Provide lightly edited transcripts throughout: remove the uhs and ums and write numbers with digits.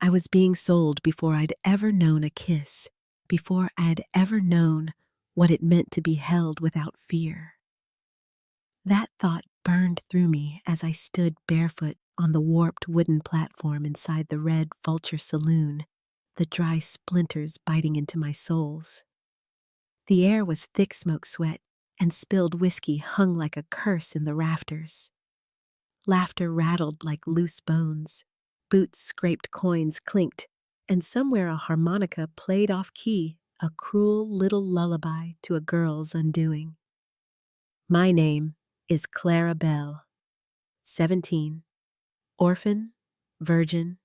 I was being sold before I'd ever known a kiss, before I'd ever known what it meant to be held without fear. That thought burned through me as I stood barefoot on the warped wooden platform inside the Red Vulture Saloon, the dry splinters biting into my soles. The air was thick smoke sweat, and spilled whiskey hung like a curse in the rafters. Laughter rattled like loose bones. Boots scraped coins clinked, and somewhere a harmonica played off key, a cruel little lullaby to a girl's undoing. My name is Clara Bell, 17, orphan, virgin,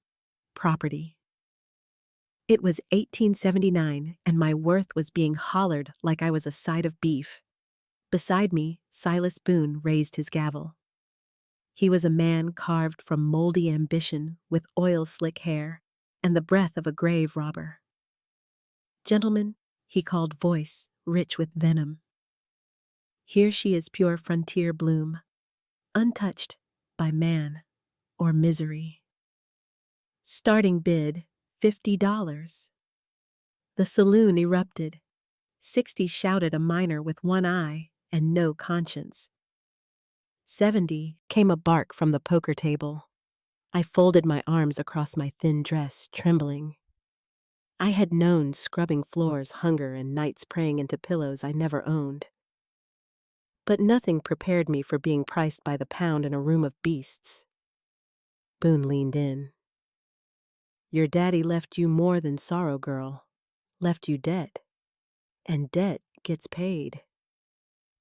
property. It was 1879, and my worth was being hollered like I was a side of beef. Beside me, Silas Boone raised his gavel. He was a man carved from moldy ambition with oil-slick hair and the breath of a grave robber. Gentlemen, he called voice, rich with venom. Here she is pure frontier bloom, untouched by man or misery. Starting bid, $50. The saloon erupted. 60 shouted a miner with one eye and no conscience. 70 came a bark from the poker table. I folded my arms across my thin dress, trembling. I had known scrubbing floors, hunger, and nights praying into pillows I never owned. But nothing prepared me for being priced by the pound in a room of beasts. Boone leaned in. Your daddy left you more than sorrow, girl. Left you debt. And debt gets paid.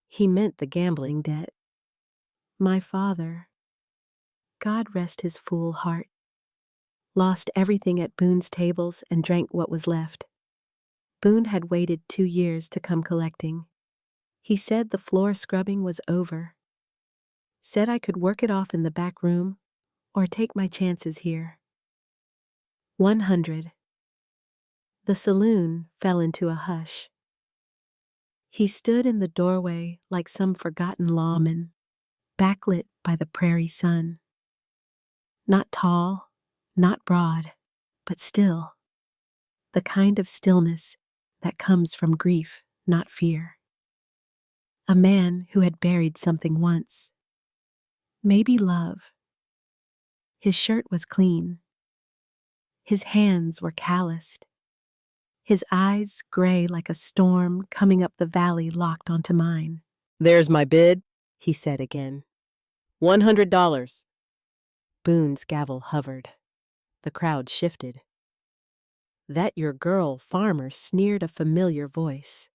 He meant the gambling debt. My father, God rest his fool heart, lost everything at Boone's tables and drank what was left. Boone had waited 2 years to come collecting. He said the floor scrubbing was over. Said I could work it off in the back room or take my chances here. 100. The saloon fell into a hush. He stood in the doorway like some forgotten lawman, backlit by the prairie sun. Not tall, not broad, but still. The kind of stillness that comes from grief, not fear. A man who had buried something once. Maybe love. His shirt was clean. His hands were calloused. His eyes gray like a storm coming up the valley locked onto mine. There's my bid, he said again. $100. Boone's gavel hovered. The crowd shifted. That your girl, farmer, sneered a familiar voice.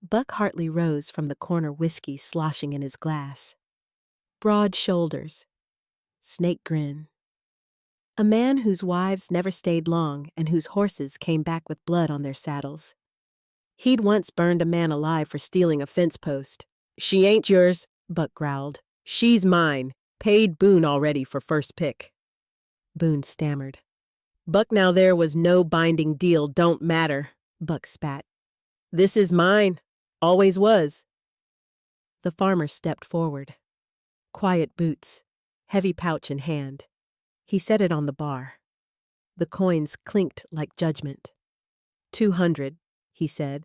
Buck Hartley rose from the corner, whiskey sloshing in his glass. Broad shoulders. Snake grin. A man whose wives never stayed long and whose horses came back with blood on their saddles. He'd once burned a man alive for stealing a fence post. She ain't yours, Buck growled. She's mine. Paid Boone already for first pick. Boone stammered. Buck, now there was no binding deal, don't matter. Buck spat. This is mine. Always was. The farmer stepped forward. Quiet boots, heavy pouch in hand. He set it on the bar. The coins clinked like judgment. 200, he said.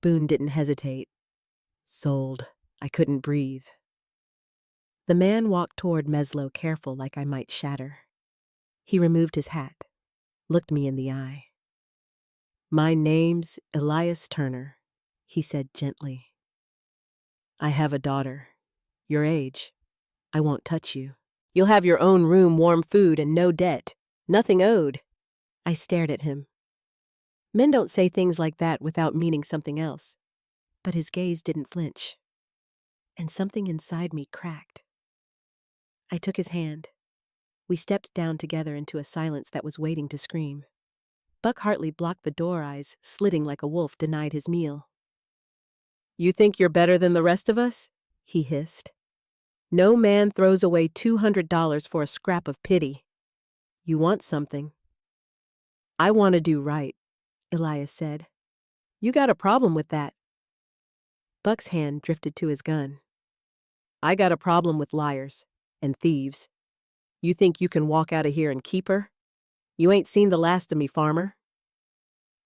Boone didn't hesitate. Sold. I couldn't breathe. The man walked toward Meslow, careful like I might shatter. He removed his hat, looked me in the eye. My name's Elias Turner, he said gently. I have a daughter, your age. I won't touch you. You'll have your own room, warm food, and no debt. Nothing owed. I stared at him. Men don't say things like that without meaning something else. But his gaze didn't flinch. And something inside me cracked. I took his hand. We stepped down together into a silence that was waiting to scream. Buck Hartley blocked the door, eyes slitting like a wolf denied his meal. You think you're better than the rest of us? He hissed. No man throws away $200 for a scrap of pity. You want something. I want to do right, Elias said. You got a problem with that. Buck's hand drifted to his gun. I got a problem with liars and thieves. You think you can walk out of here and keep her? You ain't seen the last of me, farmer.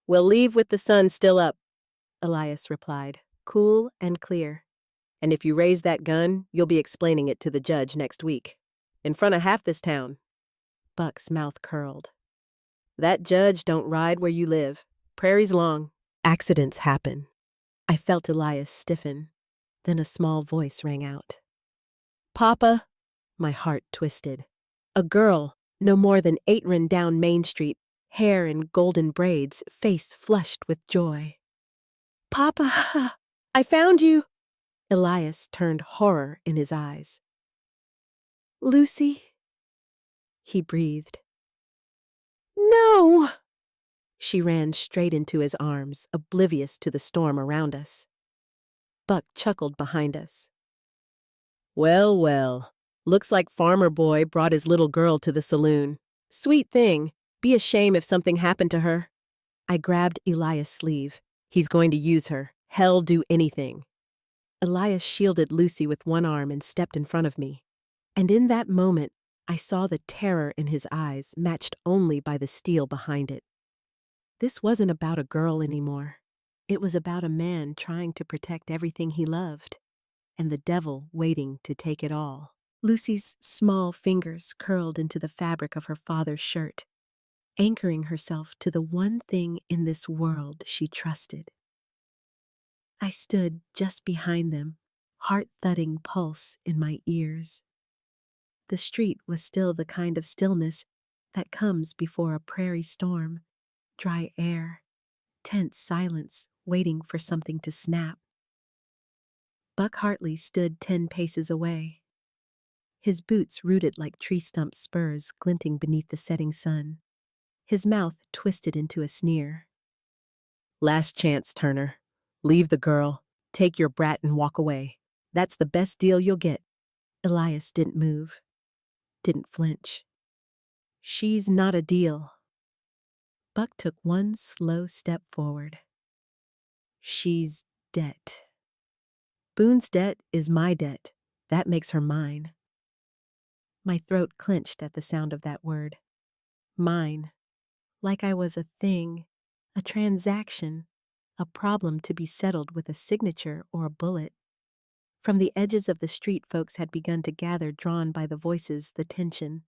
We'll leave with the sun still up, Elias replied, cool and clear. And if you raise that gun, you'll be explaining it to the judge next week. In front of half this town. Buck's mouth curled. That judge don't ride where you live. Prairie's long. Accidents happen. I felt Elias stiffen. Then a small voice rang out. Papa? My heart twisted. A girl, no more than 8 rin down Main Street, hair in golden braids, face flushed with joy. Papa, I found you. Elias turned horror in his eyes. Lucy? He breathed. No! She ran straight into his arms, oblivious to the storm around us. Buck chuckled behind us. Well, well, looks like Farmer Boy brought his little girl to the saloon. Sweet thing, be a shame if something happened to her. I grabbed Elias' sleeve. He's going to use her. Hell do anything. Elias shielded Lucy with one arm and stepped in front of me. And in that moment, I saw the terror in his eyes, matched only by the steel behind it. This wasn't about a girl anymore. It was about a man trying to protect everything he loved, and the devil waiting to take it all. Lucy's small fingers curled into the fabric of her father's shirt, anchoring herself to the one thing in this world she trusted. I stood just behind them, heart-thudding pulse in my ears. The street was still the kind of stillness that comes before a prairie storm, dry air, tense silence waiting for something to snap. Buck Hartley stood 10 paces away, his boots rooted like tree stump spurs glinting beneath the setting sun, his mouth twisted into a sneer. Last chance, Turner. Leave the girl, take your brat and walk away. That's the best deal you'll get. Elias didn't move, didn't flinch. She's not a deal. Buck took one slow step forward. She's debt. Boone's debt is my debt. That makes her mine. My throat clenched at the sound of that word. Mine. Like I was a thing, a transaction, a problem to be settled with a signature or a bullet. From the edges of the street, folks had begun to gather, drawn by the voices, the tension.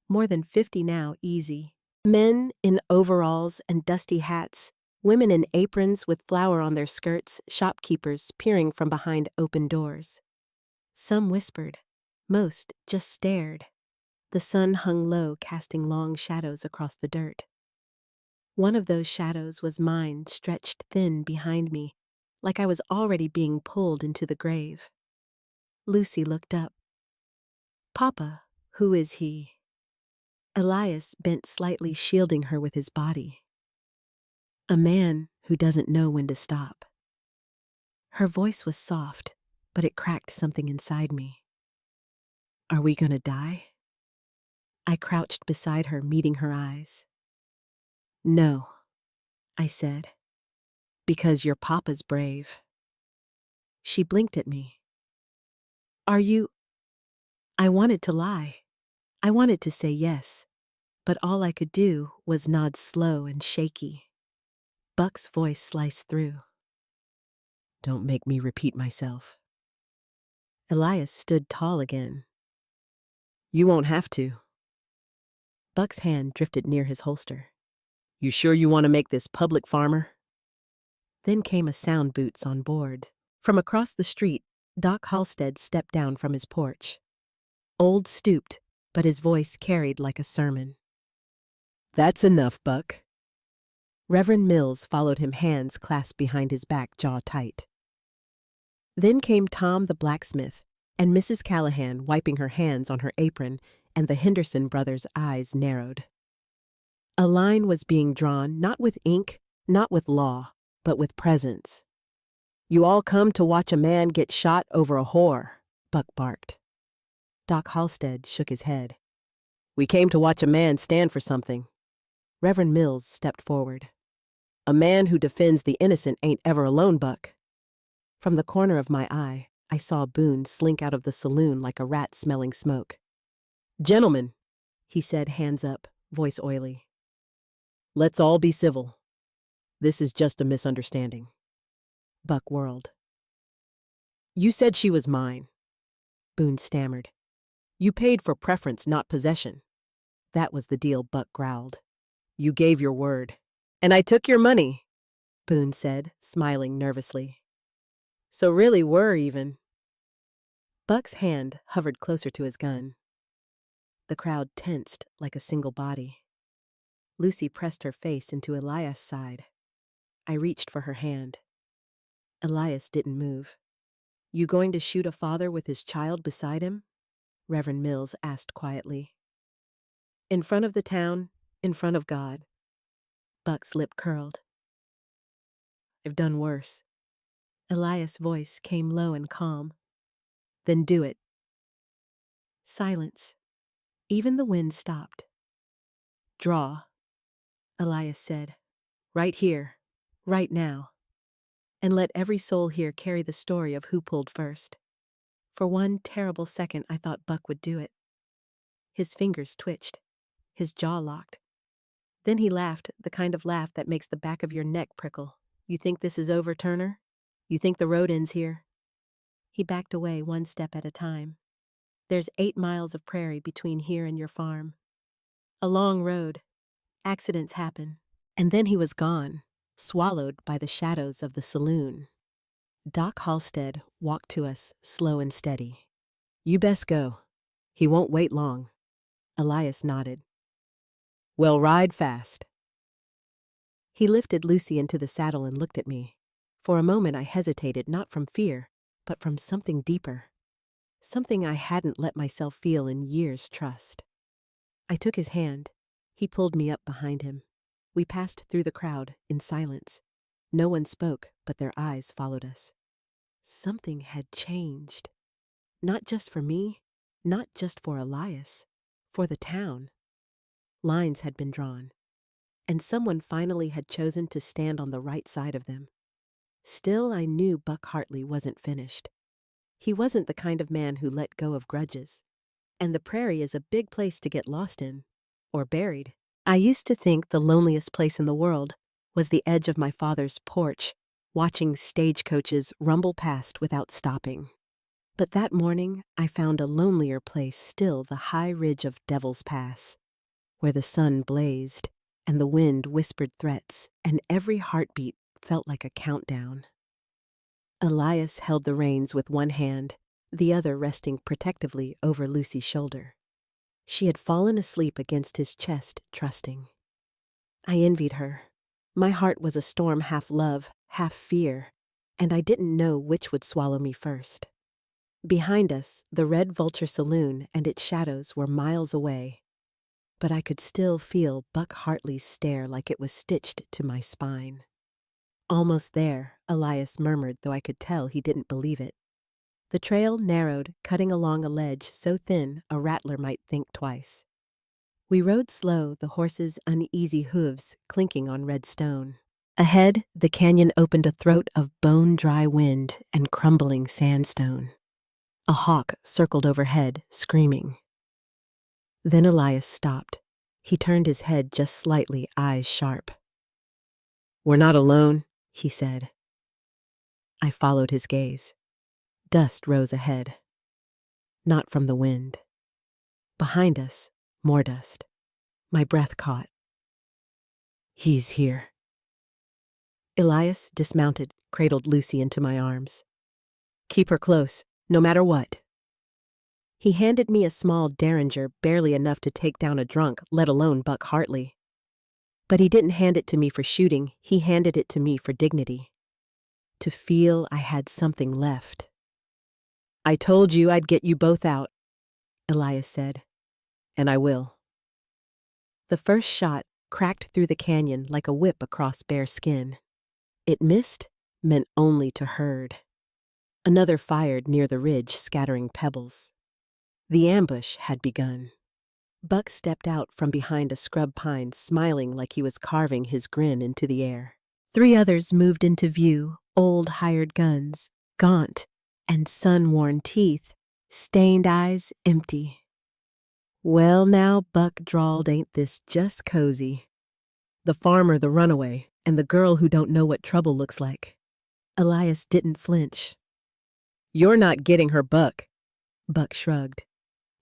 More than 50 now, easy. Men in overalls and dusty hats, women in aprons with flour on their skirts, shopkeepers peering from behind open doors. Some whispered. Most just stared. The sun hung low, casting long shadows across the dirt. One of those shadows was mine, stretched thin behind me, like I was already being pulled into the grave. Lucy looked up. Papa, who is he? Elias bent slightly, shielding her with his body. A man who doesn't know when to stop. Her voice was soft, but it cracked something inside me. Are we gonna die? I crouched beside her, meeting her eyes. No, I said, because your papa's brave. She blinked at me. Are you? I wanted to lie. I wanted to say yes, but all I could do was nod slow and shaky. Buck's voice sliced through. Don't make me repeat myself. Elias stood tall again. You won't have to. Buck's hand drifted near his holster. You sure you want to make this public, farmer? Then came a sound boots on board. From across the street, Doc Halstead stepped down from his porch. Old stooped, but his voice carried like a sermon. That's enough, Buck. Reverend Mills followed him, hands clasped behind his back, jaw tight. Then came Tom the blacksmith, and Mrs. Callahan wiping her hands on her apron, and the Henderson brothers' eyes narrowed. A line was being drawn, not with ink, not with law, but with presence. You all come to watch a man get shot over a whore, Buck barked. Doc Halstead shook his head. We came to watch a man stand for something. Reverend Mills stepped forward. A man who defends the innocent ain't ever alone, Buck. From the corner of my eye, I saw Boone slink out of the saloon like a rat smelling smoke. Gentlemen, he said, hands up, voice oily. Let's all be civil. This is just a misunderstanding. Buck whirled. You said she was mine, Boone stammered. You paid for preference, not possession. That was the deal, Buck growled. You gave your word. And I took your money, Boone said, smiling nervously. So really we're even. Buck's hand hovered closer to his gun. The crowd tensed like a single body. Lucy pressed her face into Elias' side. I reached for her hand. Elias didn't move. You going to shoot a father with his child beside him? Reverend Mills asked quietly. In front of the town, in front of God. Buck's lip curled. I've done worse. Elias' voice came low and calm. Then do it. Silence. Even the wind stopped. Draw, Elias said. Right here, right now. And let every soul here carry the story of who pulled first. For one terrible second, I thought Buck would do it. His fingers twitched. His jaw locked. Then he laughed, the kind of laugh that makes the back of your neck prickle. You think this is over, Turner? You think the road ends here? He backed away one step at a time. There's 8 miles of prairie between here and your farm. A long road. Accidents happen. And then he was gone, swallowed by the shadows of the saloon. Doc Halstead walked to us, slow and steady. You best go. He won't wait long. Elias nodded. Well, ride fast. He lifted Lucy into the saddle and looked at me. For a moment I hesitated, not from fear, but from something deeper. Something I hadn't let myself feel in years' trust. I took his hand. He pulled me up behind him. We passed through the crowd, in silence. No one spoke, but their eyes followed us. Something had changed. Not just for me, not just for Elias, for the town. Lines had been drawn, and someone finally had chosen to stand on the right side of them. Still, I knew Buck Hartley wasn't finished. He wasn't the kind of man who let go of grudges. And the prairie is a big place to get lost in, or buried. I used to think the loneliest place in the world was the edge of my father's porch, watching stagecoaches rumble past without stopping. But that morning, I found a lonelier place still, the high ridge of Devil's Pass, where the sun blazed, and the wind whispered threats, and every heartbeat felt like a countdown. Elias held the reins with one hand, the other resting protectively over Lucy's shoulder. She had fallen asleep against his chest, trusting. I envied her. My heart was a storm, half love, half fear, and I didn't know which would swallow me first. Behind us, the Red Vulture Saloon and its shadows were miles away, but I could still feel Buck Hartley's stare like it was stitched to my spine. Almost there, Elias murmured, though I could tell he didn't believe it. The trail narrowed, cutting along a ledge so thin a rattler might think twice. We rode slow, the horses' uneasy hooves clinking on red stone. Ahead, the canyon opened a throat of bone-dry wind and crumbling sandstone. A hawk circled overhead, screaming. Then Elias stopped. He turned his head just slightly, eyes sharp. We're not alone, he said. I followed his gaze. Dust rose ahead. Not from the wind. Behind us, more dust. My breath caught. He's here. Elias dismounted, cradled Lucy into my arms. Keep her close, no matter what. He handed me a small derringer, barely enough to take down a drunk, let alone Buck Hartley. But he didn't hand it to me for shooting, he handed it to me for dignity. To feel I had something left. I told you I'd get you both out, Elias said, and I will. The first shot cracked through the canyon like a whip across bare skin. It missed, meant only to herd. Another fired near the ridge, scattering pebbles. The ambush had begun. Buck stepped out from behind a scrub pine, smiling like he was carving his grin into the air. 3 others moved into view, old hired guns, gaunt, and sun-worn teeth, stained eyes empty. Well now, Buck drawled, ain't this just cozy? the farmer, the runaway, and the girl who don't know what trouble looks like. Elias didn't flinch. You're not getting her, Buck. Buck shrugged.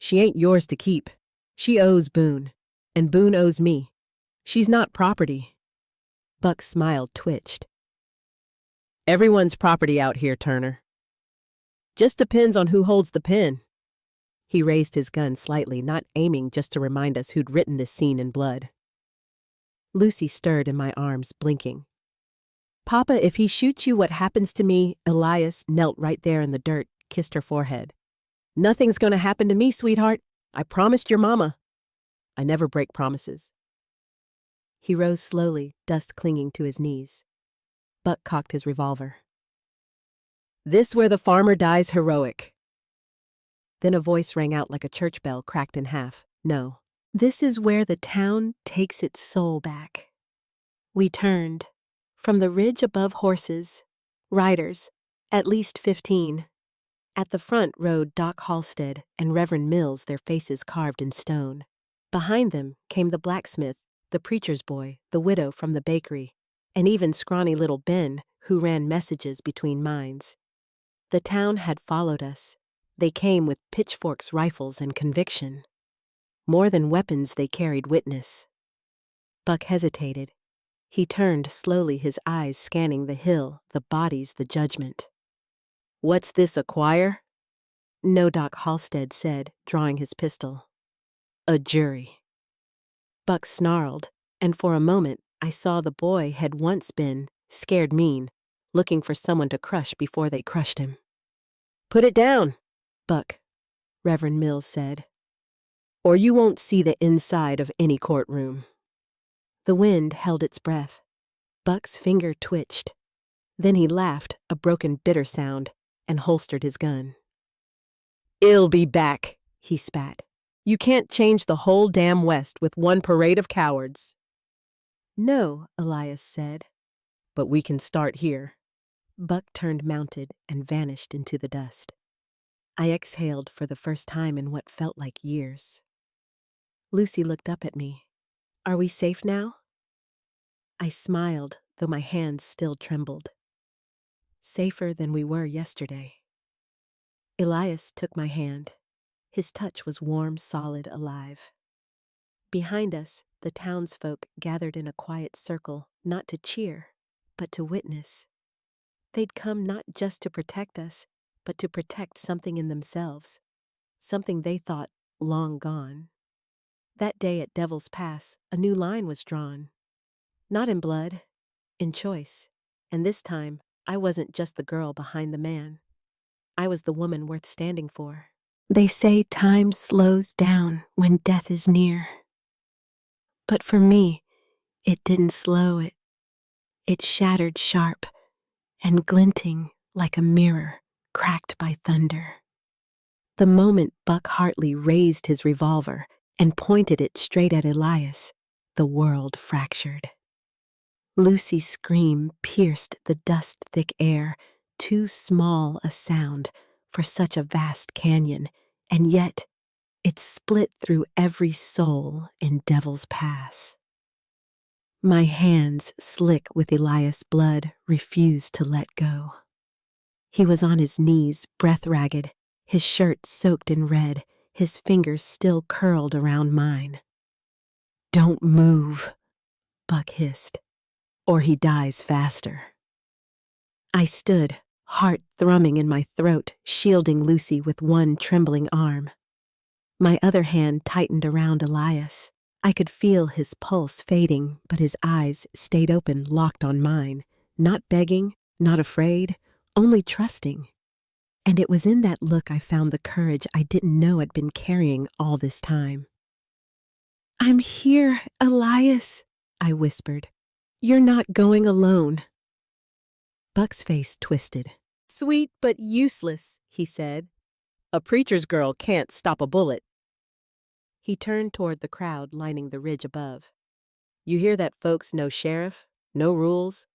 She ain't yours to keep. She owes Boone, and Boone owes me. She's not property. Buck's smile twitched. Everyone's property out here, Turner. Just depends on who holds the pen. He raised his gun slightly, not aiming, just to remind us who'd written this scene in blood. Lucy stirred in my arms, blinking. Papa, if he shoots you, what happens to me? Elias knelt right there in the dirt, kissed her forehead. Nothing's gonna happen to me, sweetheart. I promised your mama. I never break promises. He rose slowly, dust clinging to his knees. Buck cocked his revolver. This where the farmer dies heroic. Then a voice rang out like a church bell cracked in half. No. This is where the town takes its soul back. We turned. From the ridge above horses, riders, at least 15. At the front rode Doc Halstead and Reverend Mills, their faces carved in stone. Behind them came the blacksmith, the preacher's boy, the widow from the bakery, and even scrawny little Ben, who ran messages between mines. The town had followed us. They came with pitchforks, rifles, and conviction. More than weapons, they carried witness. Buck hesitated. He turned slowly, his eyes scanning the hill, the bodies, the judgment. What's this, a choir? No, Doc Halstead said, drawing his pistol. A jury. Buck snarled, and for a moment I saw the boy had once been, scared mean, looking for someone to crush before they crushed him. Put it down, Buck, Reverend Mills said, or you won't see the inside of any courtroom. The wind held its breath. Buck's finger twitched. Then he laughed, a broken, bitter sound, and holstered his gun. I'll be back, he spat. You can't change the whole damn West with one parade of cowards. No, Elias said. But we can start here. Buck turned mounted and vanished into the dust. I exhaled for the first time in what felt like years. Lucy looked up at me. Are we safe now? I smiled, though my hands still trembled. Safer than we were yesterday. Elias took my hand. His touch was warm, solid, alive. Behind us, the townsfolk gathered in a quiet circle, not to cheer, but to witness. They'd come not just to protect us, but to protect something in themselves, something they thought long gone. That day at Devil's Pass, a new line was drawn. Not in blood, in choice. And this time, I wasn't just the girl behind the man. I was the woman worth standing for. They say time slows down when death is near. But for me, it didn't slow it. It shattered sharp and glinting like a mirror cracked by thunder. The moment Buck Hartley raised his revolver and pointed it straight at Elias, the world fractured. Lucy's scream pierced the dust-thick air, too small a sound for such a vast canyon, and yet it split through every soul in Devil's Pass. My hands, slick with Elias' blood, refused to let go. He was on his knees, breath-ragged, his shirt soaked in red, his fingers still curled around mine. Don't move, Buck hissed, or he dies faster. I stood, heart thrumming in my throat, shielding Lucy with one trembling arm. My other hand tightened around Elias. I could feel his pulse fading, but his eyes stayed open, locked on mine, not begging, not afraid, only trusting. And it was in that look I found the courage I didn't know I'd been carrying all this time. I'm here, Elias, I whispered. You're not going alone. Buck's face twisted. Sweet but useless, he said. A preacher's girl can't stop a bullet. He turned toward the crowd lining the ridge above. You hear that, folks? No sheriff, no rules,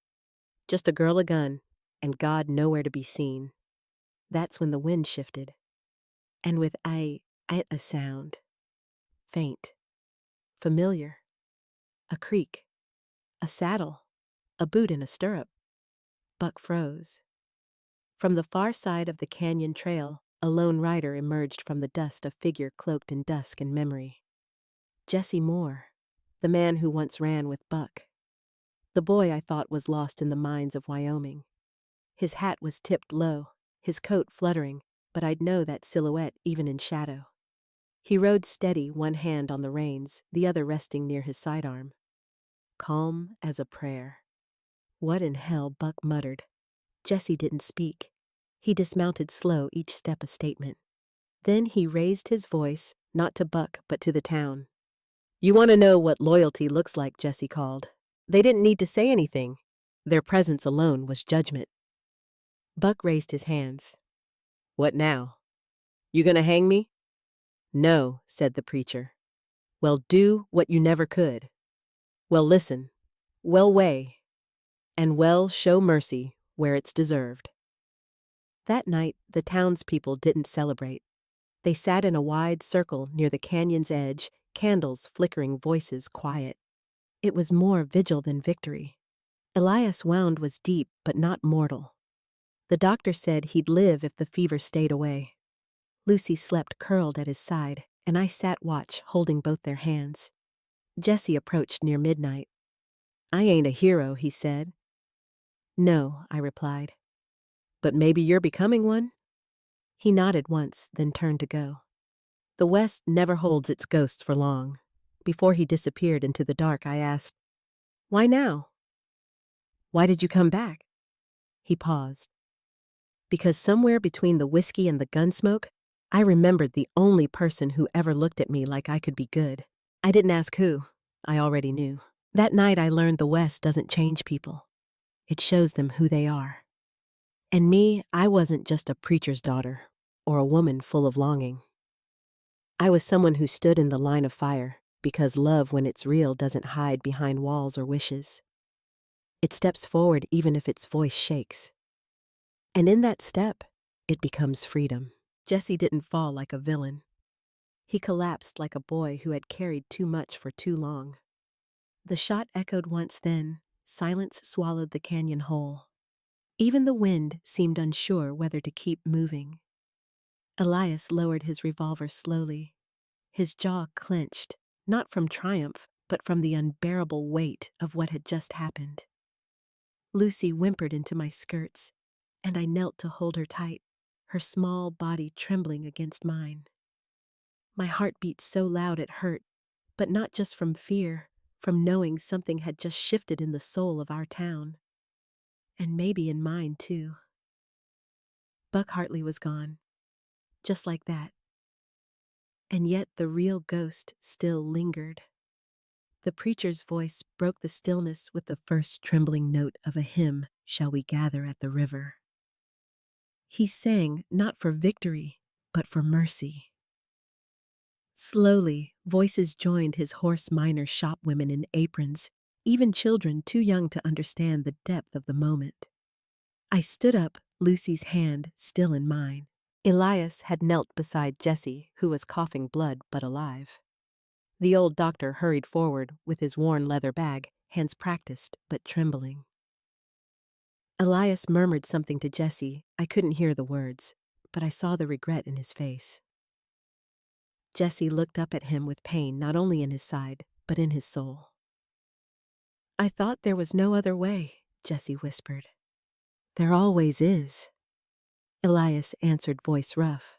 just a girl, a gun, and God nowhere to be seen. That's when the wind shifted, and with a sound, faint, familiar, a creak. a saddle, a boot and a stirrup. Buck froze. From the far side of the canyon trail, a lone rider emerged from the dust, a figure cloaked in dusk and memory. Jesse Moore, the man who once ran with Buck. The boy I thought was lost in the mines of Wyoming. His hat was tipped low, his coat fluttering, but I'd know that silhouette even in shadow. He rode steady, one hand on the reins, the other resting near his sidearm. Calm as a prayer. What in hell, Buck muttered. Jesse didn't speak. He dismounted slow, each step a statement. Then he raised his voice, not to Buck, but to the town. "You want to know what loyalty looks like," Jesse called. They didn't need to say anything. Their presence alone was judgment. Buck raised his hands. "What now? You gonna hang me?" "No," said the preacher. "Well, do what you never could. Well, listen. Well, weigh. And well, show mercy where it's deserved." That night, the townspeople didn't celebrate. They sat in a wide circle near the canyon's edge, candles flickering, voices quiet. It was more vigil than victory. Elias' wound was deep but not mortal. The doctor said he'd live if the fever stayed away. Lucy slept curled at his side, and I sat watch, holding both their hands. Jesse approached near midnight. "I ain't a hero," he said. "No," I replied. "But maybe you're becoming one?" He nodded once, then turned to go. The West never holds its ghosts for long. Before he disappeared into the dark, I asked, "Why now? Why did you come back?" He paused. Because somewhere between the whiskey and the gunsmoke, I remembered the only person who ever looked at me like I could be good. I didn't ask who. I already knew. That night I learned the West doesn't change people. It shows them who they are. And me, I wasn't just a preacher's daughter or a woman full of longing. I was someone who stood in the line of fire, because love, when it's real, doesn't hide behind walls or wishes. It steps forward even if its voice shakes. And in that step, it becomes freedom. Jesse didn't fall like a villain. He collapsed like a boy who had carried too much for too long. The shot echoed once, then silence swallowed the canyon whole. Even the wind seemed unsure whether to keep moving. Elias lowered his revolver slowly. His jaw clenched, not from triumph, but from the unbearable weight of what had just happened. Lucy whimpered into my skirts, and I knelt to hold her tight, her small body trembling against mine. My heart beat so loud it hurt, but not just from fear, from knowing something had just shifted in the soul of our town. And maybe in mine, too. Buck Hartley was gone, just like that. And yet the real ghost still lingered. The preacher's voice broke the stillness with the first trembling note of a hymn, "Shall we gather at the river?" He sang not for victory, but for mercy. Slowly, voices joined his hoarse minor shopwomen in aprons, even children too young to understand the depth of the moment. I stood up, Lucy's hand still in mine. Elias had knelt beside Jesse, who was coughing blood but alive. The old doctor hurried forward with his worn leather bag, hands practiced but trembling. Elias murmured something to Jesse. I couldn't hear the words, but I saw the regret in his face. Jesse looked up at him with pain not only in his side, but in his soul. "I thought there was no other way," Jesse whispered. "There always is," Elias answered, voice rough.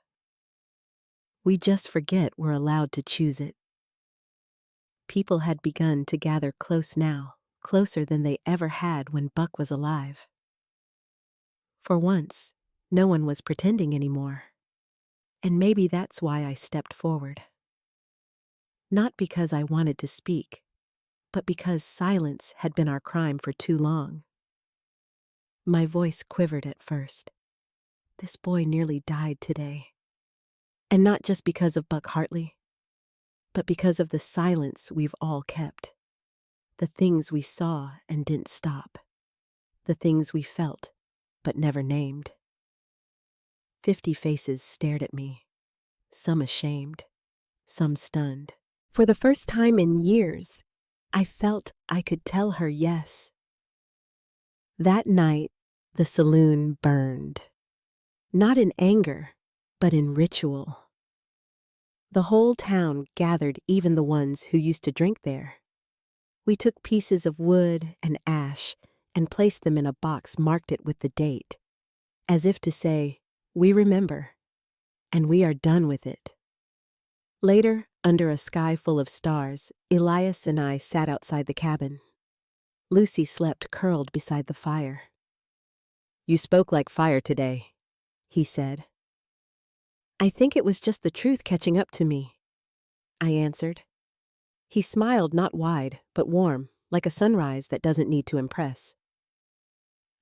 "We just forget we're allowed to choose it." People had begun to gather close now, closer than they ever had when Buck was alive. For once, no one was pretending anymore. And maybe that's why I stepped forward. Not because I wanted to speak, but because silence had been our crime for too long. My voice quivered at first. This boy nearly died today. And not just because of Buck Hartley, but because of the silence we've all kept. The things we saw and didn't stop. The things we felt, but never named. 50 faces stared at me, some ashamed, some stunned. For the first time in years, I felt I could tell her yes. That night, the saloon burned. Not in anger, but in ritual. The whole town gathered, even the ones who used to drink there. We took pieces of wood and ash and placed them in a box, marked it with the date, as if to say, we remember, and we are done with it. Later, under a sky full of stars, Elias and I sat outside the cabin. Lucy slept curled beside the fire. "You spoke like fire today," he said. "I think it was just the truth catching up to me," I answered. He smiled, not wide, but warm, like a sunrise that doesn't need to impress.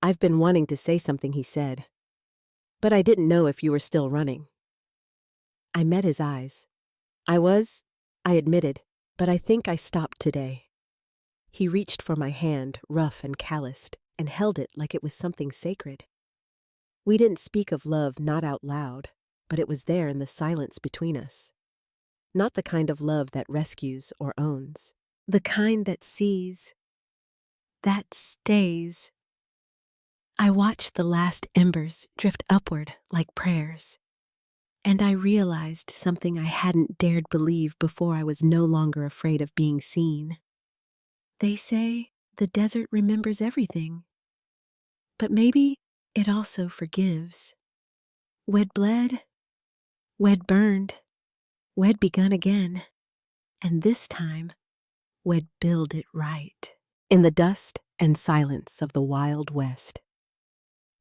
"I've been wanting to say something," he said, "but I didn't know if you were still running." I met his eyes. I admitted, but I think I stopped today. He reached for my hand, rough and calloused, and held it like it was something sacred. We didn't speak of love, not out loud, but it was there in the silence between us. Not the kind of love that rescues or owns. The kind that sees, that stays. I watched the last embers drift upward like prayers, and I realized something I hadn't dared believe before. I was no longer afraid of being seen. They say the desert remembers everything, but maybe it also forgives. Wed bled, wed burned, wed begun again, and this time, wed build it right. In the dust and silence of the Wild West.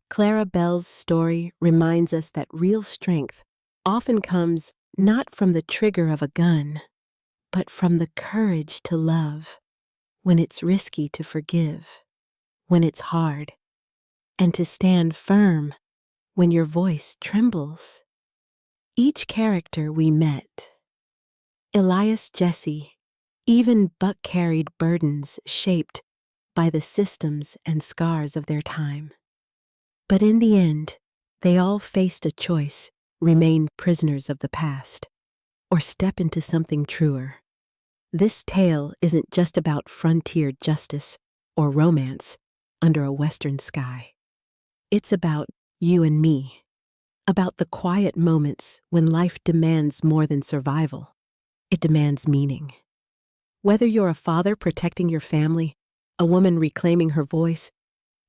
Clara Bell's story reminds us that real strength often comes not from the trigger of a gun, but from the courage to love, when it's risky to forgive, when it's hard, and to stand firm when your voice trembles. Each character we met, Elias, Jesse, even Buck, carried burdens shaped by the systems and scars of their time. But in the end, they all faced a choice: remain prisoners of the past, or step into something truer. This tale isn't just about frontier justice or romance under a western sky. It's about you and me, about the quiet moments when life demands more than survival. It demands meaning. Whether you're a father protecting your family, a woman reclaiming her voice,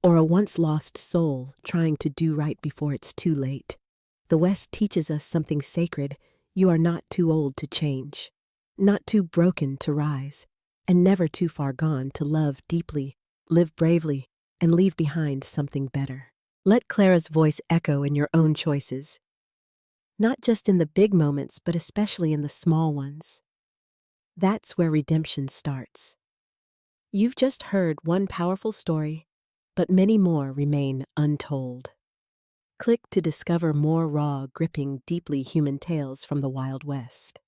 or a once-lost soul trying to do right before it's too late, the West teaches us something sacred. You are not too old to change, not too broken to rise, and never too far gone to love deeply, live bravely, and leave behind something better. Let Clara's voice echo in your own choices, not just in the big moments, but especially in the small ones. That's where redemption starts. You've just heard one powerful story, but many more remain untold. Click to discover more raw, gripping, deeply human tales from the Wild West.